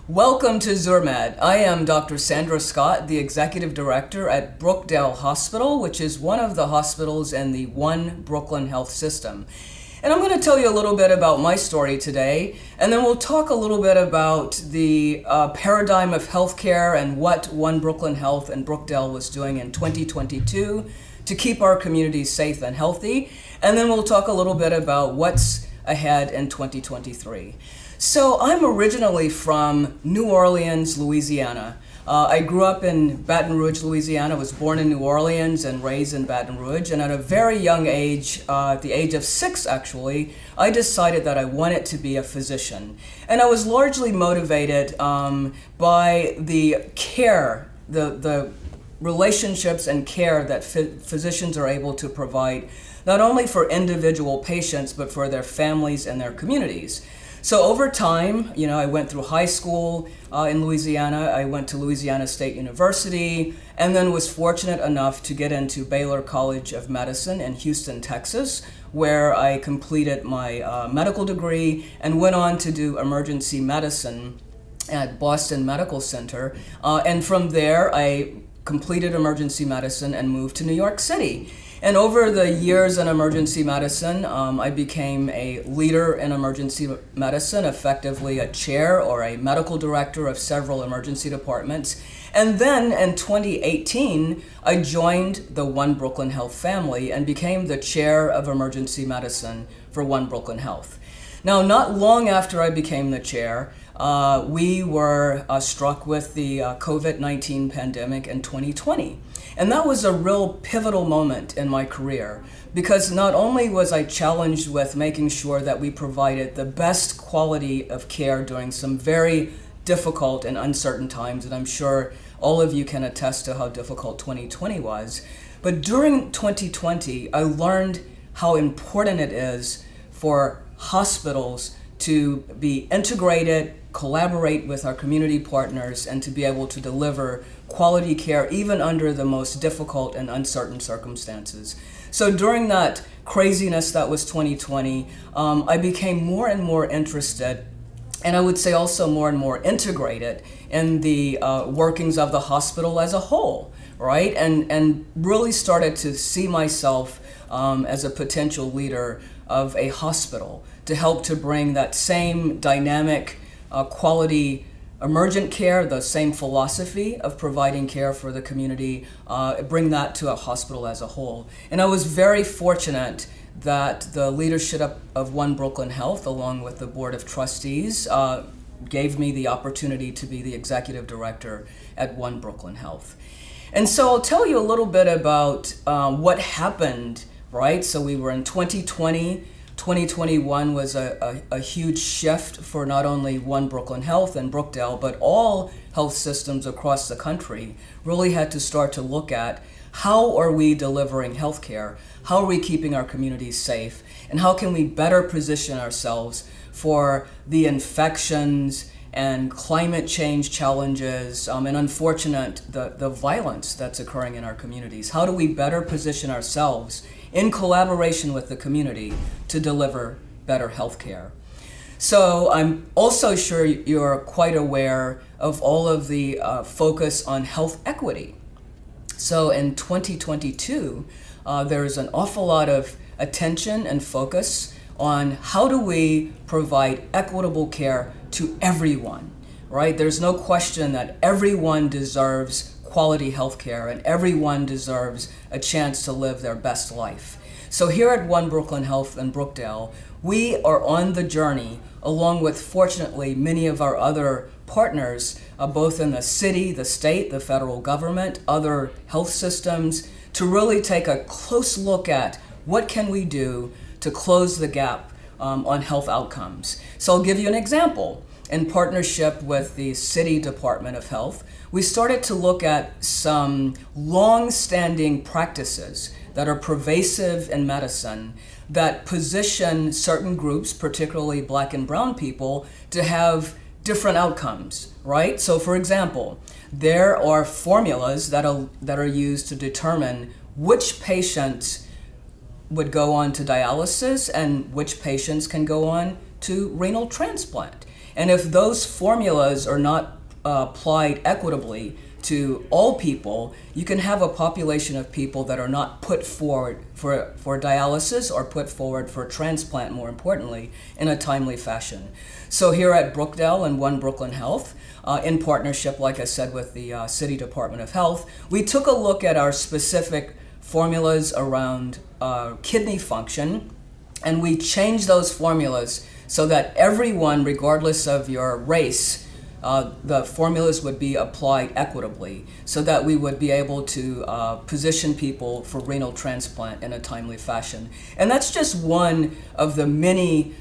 Welcome to Zurmed. I am Dr. Sandra Scott, the Executive Director at Brookdale Hospital, which is one of the hospitals in the One Brooklyn Health System. And I'm going to tell you a little bit about my story today, and then we'll talk a little bit about the paradigm of healthcare and what One Brooklyn Health and Brookdale was doing in 2022 to keep our communities safe and healthy. And then we'll talk a little bit about what's ahead in 2023. So I'm originally from New Orleans, Louisiana. I grew up in Baton Rouge, Louisiana, was born in New Orleans and raised in Baton Rouge. And at a very young age, at the age of 6 actually, I decided that I wanted to be a physician. And I was largely motivated by the care, the relationships and care that physicians are able to provide, not only for individual patients, but for their families and their communities. So over time, I went through high school in Louisiana. I went to Louisiana State University, and then was fortunate enough to get into Baylor College of Medicine in Houston, Texas, where I completed my medical degree and went on to do emergency medicine at Boston Medical Center. And from there, I completed emergency medicine and moved to New York City. And over the years in emergency medicine, I became a leader in emergency medicine, effectively a chair or a medical director of several emergency departments. And then in 2018, I joined the One Brooklyn Health family and became the chair of emergency medicine for One Brooklyn Health. Now, not long after I became the chair, we were struck with the COVID-19 pandemic in 2020. And that was a real pivotal moment in my career, because not only was I challenged with making sure that we provided the best quality of care during some very difficult and uncertain times, and I'm sure all of you can attest to how difficult 2020 was, but during 2020, I learned how important it is for hospitals to be integrated, collaborate with our community partners, and to be able to deliver quality care even under the most difficult and uncertain circumstances. So during that craziness that was 2020, I became more and more interested, and I would say also more and more integrated in the workings of the hospital as a whole, right? And really started to see myself as a potential leader of a hospital to help to bring that same dynamic quality emergent care, the same philosophy of providing care for the community, bring that to a hospital as a whole. And I was very fortunate that the leadership of One Brooklyn Health, along with the Board of Trustees, gave me the opportunity to be the executive director at One Brooklyn Health. And so I'll tell you a little bit about what happened, right? So we were in 2020. 2021 was a huge shift for not only One Brooklyn Health and Brookdale, but all health systems across the country really had to start to look at how are we delivering healthcare, how are we keeping our communities safe, and how can we better position ourselves for the infections and climate change challenges, and unfortunate, the violence that's occurring in our communities. How do we better position ourselves in collaboration with the community to deliver better health care? So I'm also sure you're quite aware of all of the focus on health equity. So in 2022, there is an awful lot of attention and focus on how do we provide equitable care to everyone, right? There's no question that everyone deserves quality health care and everyone deserves a chance to live their best life. So here at One Brooklyn Health in Brookdale, we are on the journey, along with, fortunately, many of our other partners, both in the city, the state, the federal government, other health systems, to really take a close look at what can we do to close the gap on health outcomes. So I'll give you an example. In partnership with the City Department of Health, we started to look at some long-standing practices that are pervasive in medicine that position certain groups, particularly Black and brown people, to have different outcomes, right? So for example, there are formulas that are used to determine which patients would go on to dialysis and which patients can go on to renal transplant. And if those formulas are not applied equitably to all people, you can have a population of people that are not put forward for dialysis or put forward for transplant, more importantly, in a timely fashion. So here at Brookdale and One Brooklyn Health, in partnership, like I said, with the City Department of Health, we took a look at our specific formulas around kidney function, and we changed those formulas so that everyone, regardless of your race, the formulas would be applied equitably so that we would be able to position people for renal transplant in a timely fashion. And that's just one of the many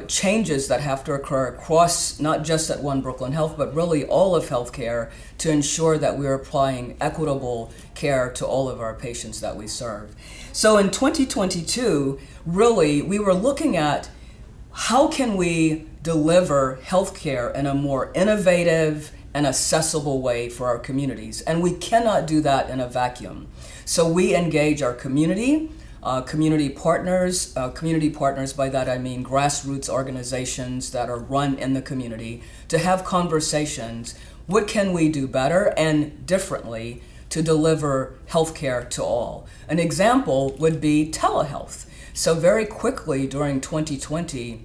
changes that have to occur across, not just at One Brooklyn Health, but really all of healthcare to ensure that we're applying equitable care to all of our patients that we serve. So in 2022, really, we were looking at how can we deliver healthcare in a more innovative and accessible way for our communities. And we cannot do that in a vacuum. So we engage our community partners. Community partners, by that I mean grassroots organizations that are run in the community, to have conversations. What can we do better and differently to deliver healthcare to all? An example would be telehealth. So very quickly during 2020,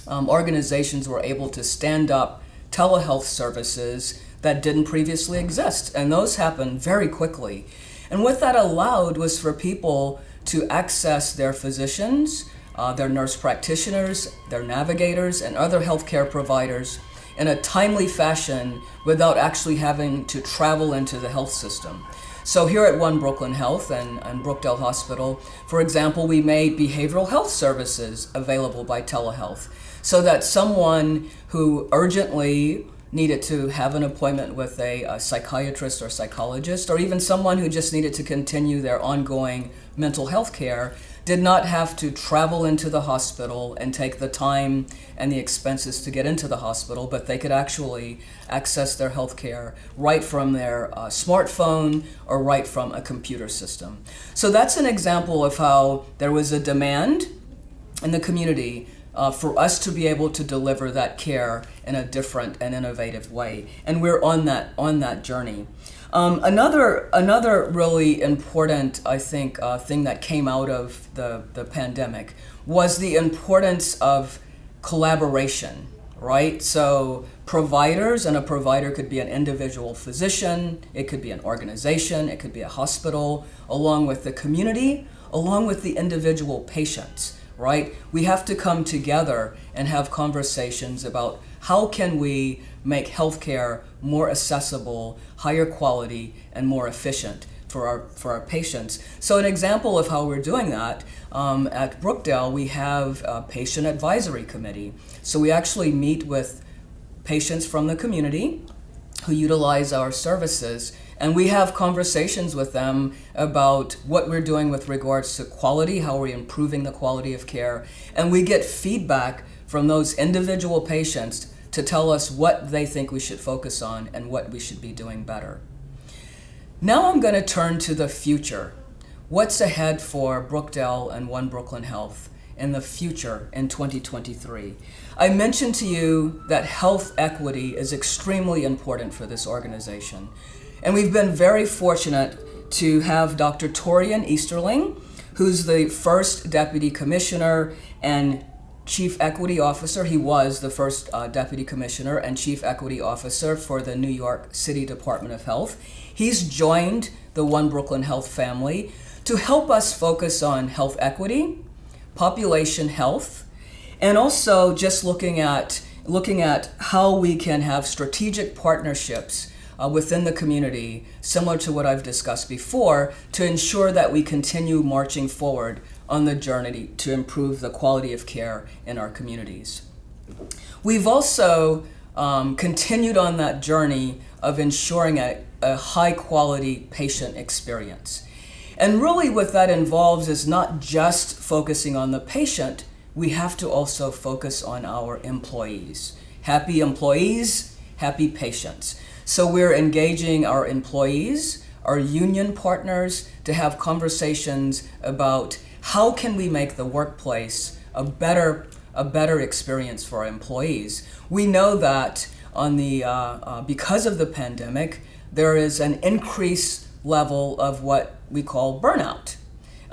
organizations were able to stand up telehealth services that didn't previously exist, and those happened very quickly. And what that allowed was for people to access their physicians, their nurse practitioners, their navigators, and other healthcare providers in a timely fashion without actually having to travel into the health system. So here at One Brooklyn Health and Brookdale Hospital, for example, we made behavioral health services available by telehealth so that someone who urgently needed to have an appointment with a psychiatrist or psychologist, or even someone who just needed to continue their ongoing mental health care, did not have to travel into the hospital and take the time and the expenses to get into the hospital, but they could actually access their health care right from their smartphone or right from a computer system. So that's an example of how there was a demand in the community for us to be able to deliver that care in a different and innovative way. And we're on that journey. Another really important, I think, thing that came out of the pandemic was the importance of collaboration, right? So providers, and a provider could be an individual physician, it could be an organization, it could be a hospital, along with the community, along with the individual patients. Right? We have to come together and have conversations about how can we make healthcare more accessible, higher quality, and more efficient for our patients. So an example of how we're doing that, at Brookdale, we have a patient advisory committee. So we actually meet with patients from the community who utilize our services, and we have conversations with them about what we're doing with regards to quality, how we're improving the quality of care, and we get feedback from those individual patients to tell us what they think we should focus on and what we should be doing better. Now I'm going to turn to the future. What's ahead for Brookdale and One Brooklyn Health in the future in 2023? I mentioned to you that health equity is extremely important for this organization. And we've been very fortunate to have Dr. Torian Easterling, who's the first Deputy Commissioner and Chief Equity Officer. He was the first Deputy Commissioner and Chief Equity Officer for the New York City Department of Health. He's joined the One Brooklyn Health family to help us focus on health equity, population health, and also just looking at how we can have strategic partnerships within the community, similar to what I've discussed before, to ensure that we continue marching forward on the journey to improve the quality of care in our communities. We've also continued on that journey of ensuring a high quality patient experience. And really what that involves is not just focusing on the patient, we have to also focus on our employees. Happy employees, happy patients. So we're engaging our employees, our union partners, to have conversations about how can we make the workplace a better experience for our employees? We know that because of the pandemic, there is an increased level of what we call burnout.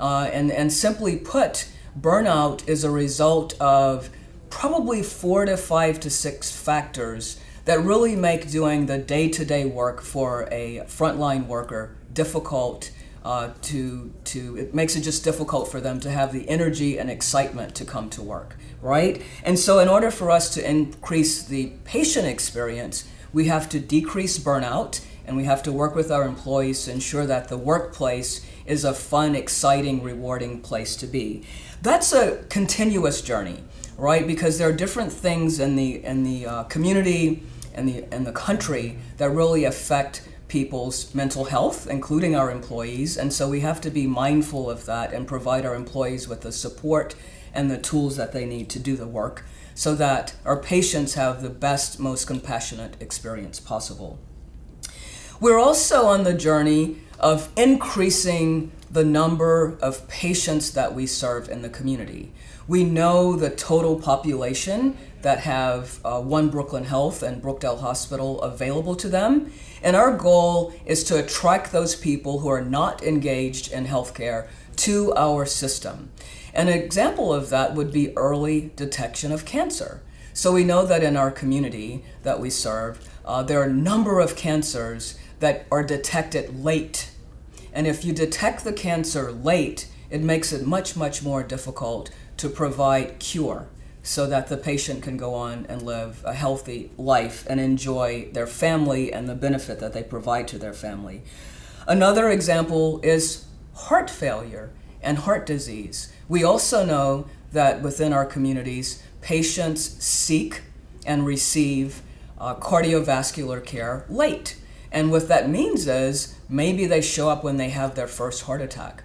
And simply put, burnout is a result of probably 4 to 5 to 6 factors that really make doing the day-to-day work for a frontline worker difficult. It makes it just difficult for them to have the energy and excitement to come to work, right? And so in order for us to increase the patient experience, we have to decrease burnout, and we have to work with our employees to ensure that the workplace is a fun, exciting, rewarding place to be. That's a continuous journey, right? Because there are different things in the community and the country that really affect people's mental health, including our employees, and so we have to be mindful of that and provide our employees with the support and the tools that they need to do the work so that our patients have the best, most compassionate experience possible. We're also on the journey of increasing the number of patients that we serve in the community. We know the total population that have One Brooklyn Health and Brookdale Hospital available to them, and our goal is to attract those people who are not engaged in healthcare to our system. An example of that would be early detection of cancer. So we know that in our community that we serve, there are a number of cancers that are detected late. And if you detect the cancer late, it makes it much, much more difficult to provide cure so that the patient can go on and live a healthy life and enjoy their family and the benefit that they provide to their family. Another example is heart failure and heart disease. We also know that within our communities, patients seek and receive cardiovascular care late. And what that means is maybe they show up when they have their first heart attack,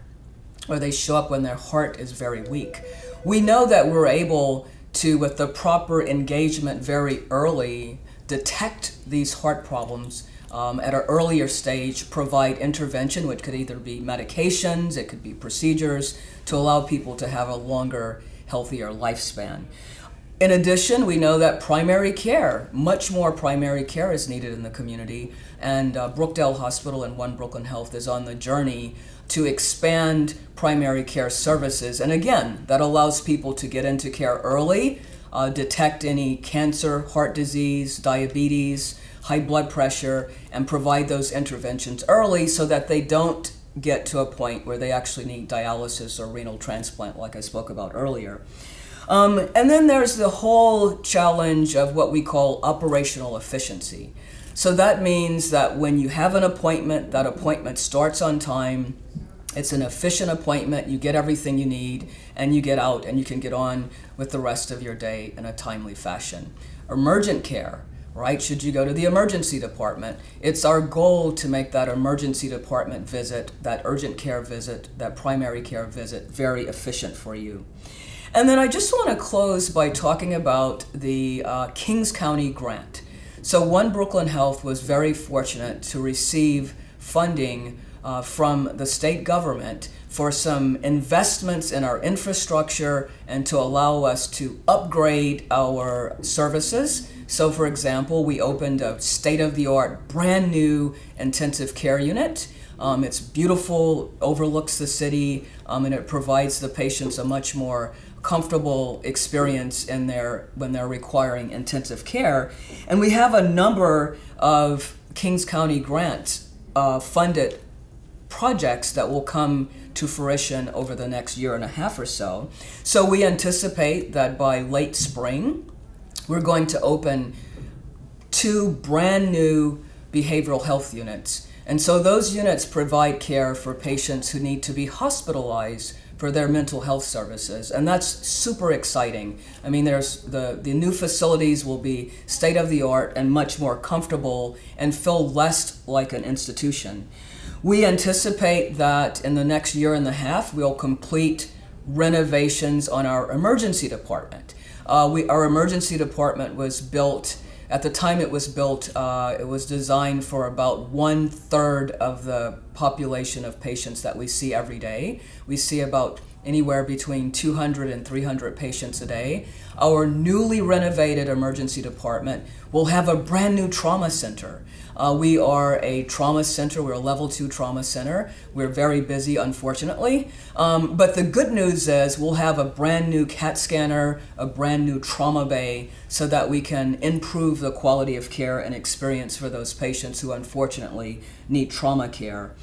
or they show up when their heart is very weak. We know that we're able to, with the proper engagement very early, detect these heart problems at an earlier stage, provide intervention, which could either be medications, it could be procedures, to allow people to have a longer, healthier lifespan. In addition, we know that primary care, much more primary care is needed in the community, and Brookdale Hospital and One Brooklyn Health is on the journey to expand primary care services. And again, that allows people to get into care early, detect any cancer, heart disease, diabetes, high blood pressure, and provide those interventions early so that they don't get to a point where they actually need dialysis or renal transplant like I spoke about earlier. And then there's the whole challenge of what we call operational efficiency. So that means that when you have an appointment, that appointment starts on time, it's an efficient appointment, you get everything you need, and you get out and you can get on with the rest of your day in a timely fashion. Emergent care, right? Should you go to the emergency department, it's our goal to make that emergency department visit, that urgent care visit, that primary care visit very efficient for you. And then I just want to close by talking about the Kings County grant. So One Brooklyn Health was very fortunate to receive funding from the state government for some investments in our infrastructure and to allow us to upgrade our services. So for example, we opened a state-of-the-art, brand new intensive care unit. It's beautiful, overlooks the city, and it provides the patients a much more comfortable experience when they're requiring intensive care. And we have a number of Kings County grants funded projects that will come to fruition over the next year and a half or so. So we anticipate that by late spring, we're going to open 2 brand new behavioral health units. And so those units provide care for patients who need to be hospitalized for their mental health services, and that's super exciting. I mean, there's the new facilities will be state-of-the-art and much more comfortable and feel less like an institution. We anticipate that in the next year and a half, we'll complete renovations on our emergency department. Our emergency department was built, at the time it was built, it was designed for about 1/3 of the population of patients that we see every day. We see about anywhere between 200 and 300 patients a day. Our newly renovated emergency department will have a brand new trauma center. We are a trauma center. We're a level 2 trauma center. We're very busy, unfortunately. But the good news is we'll have a brand new CAT scanner, a brand new trauma bay, so that we can improve the quality of care and experience for those patients who unfortunately need trauma care.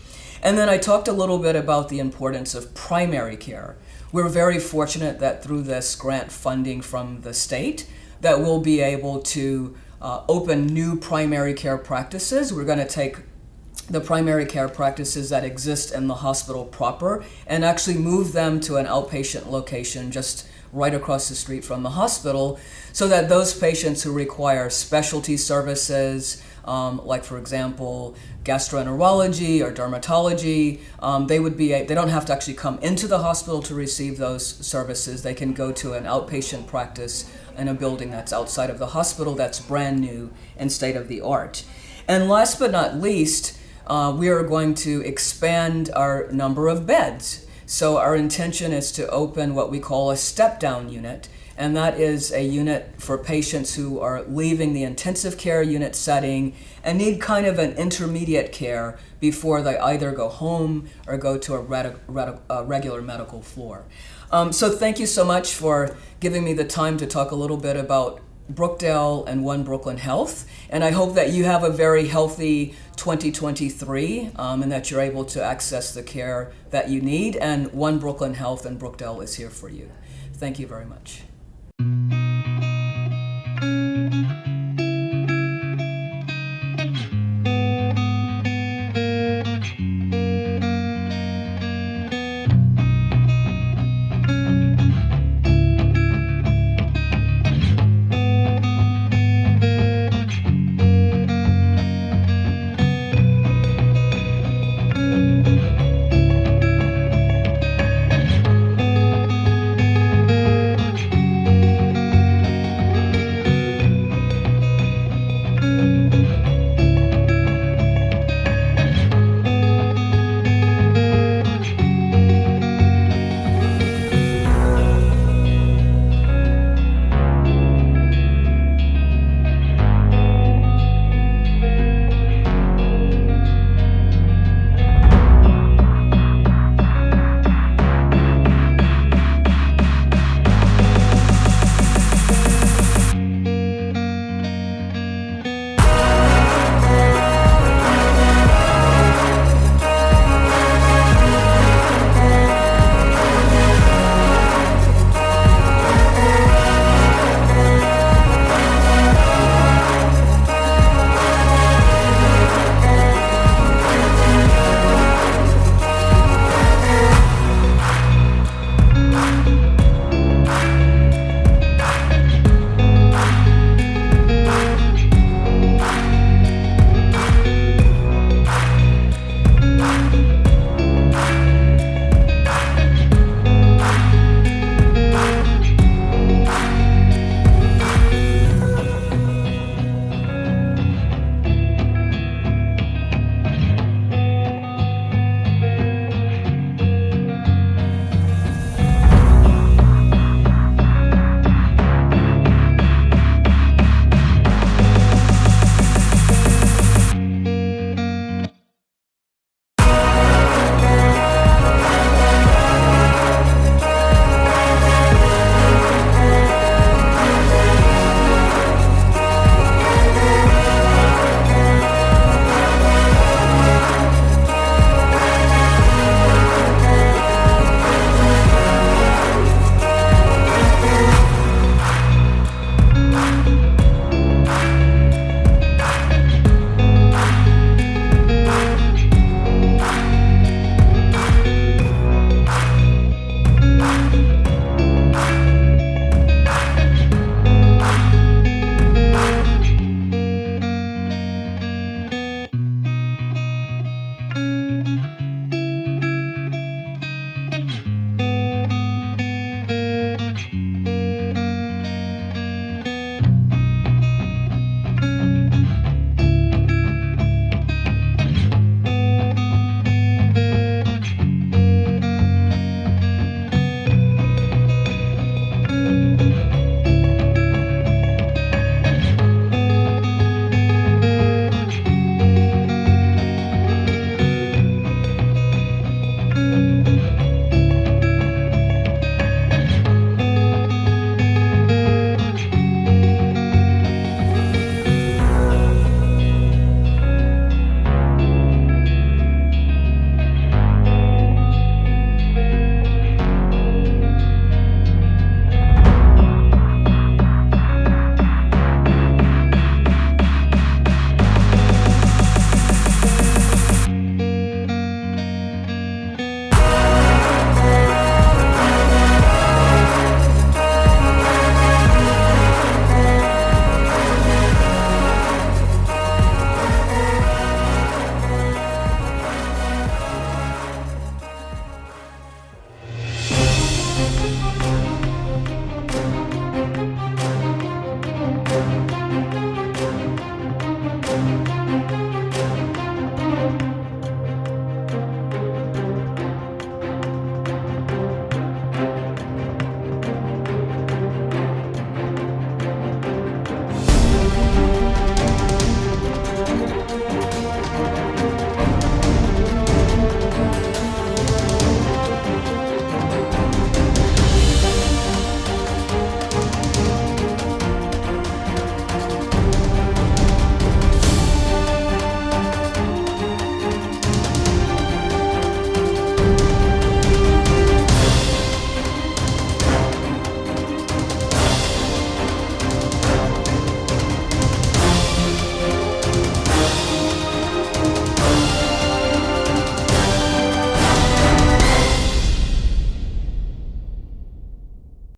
And then I talked a little bit about the importance of primary care. We're very fortunate that through this grant funding from the state that we'll be able to open new primary care practices. We're going to take the primary care practices that exist in the hospital proper and actually move them to an outpatient location just right across the street from the hospital, so that those patients who require specialty services, like for example gastroenterology or dermatology, they don't have to actually come into the hospital to receive those services. They can go to an outpatient practice in a building that's outside of the hospital that's brand new and state of the art. And last but not least, we are going to expand our number of beds. So our intention is to open what we call a step-down unit, and that is a unit for patients who are leaving the intensive care unit setting and need kind of an intermediate care before they either go home or go to a regular medical floor. So thank you so much for giving me the time to talk a little bit about Brookdale and One Brooklyn Health, and I hope that you have a very healthy 2023 and that you're able to access the care that you need, and One Brooklyn Health and Brookdale is here for you. Thank you very much.